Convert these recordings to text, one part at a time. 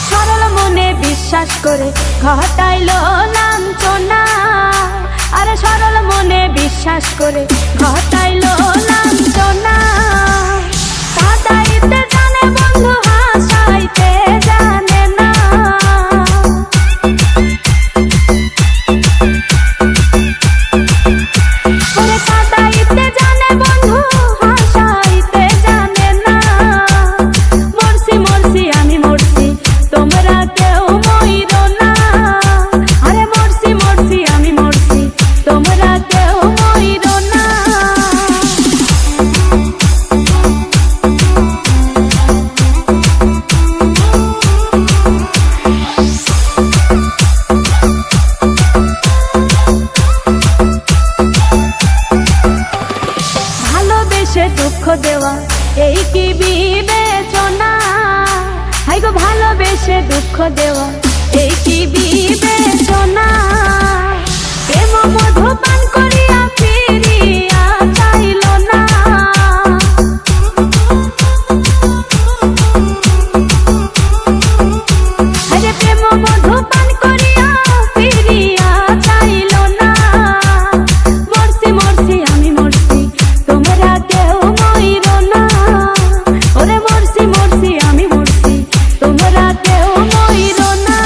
সরল মনে বিশ্বাস করে ঘটাইলো লাঞ্ছনা, আরে সরল মনে বিশ্বাস করে ঘটাইলো লাঞ্ছনা। কাঁদাইতে জানে বন্ধু, হাসাইতে জানে না। ওরে কাঁদাইতে জানে বন্ধু, হাসাইতে জানে না। মরছি মরছি আমি মরছি, তোমরা কেউ মইরো না। আরে মরছি মরছি আমি মরছি, তোমরা কেউ মইরো না। ভালোবেসে দুঃখ দেওয়া এই কি বিবেচনা? হাই গো ভালোবেসে দুঃখ দেওয়া এই কি বিবেচনা? প্রেম মধু পান করিয়া ফিরিয়া চাইল না। আরে প্রেম মধু পান করিয়া ফিরিয়া চাইল না। মরছি মরছি আমি মরছি, তোমরা কেউ মইরো না। ওরে মরছি মরছি আমি মরছি, তোমরা কেউ মইরো না।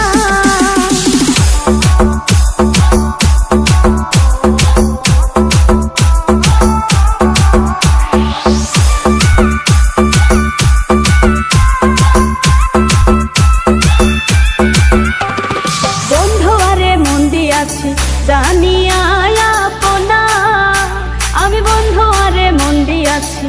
বন্ধু আরে মন দিয়াছি জানিয়া আপনা, আমি বন্ধু আরে মন দিয়াছি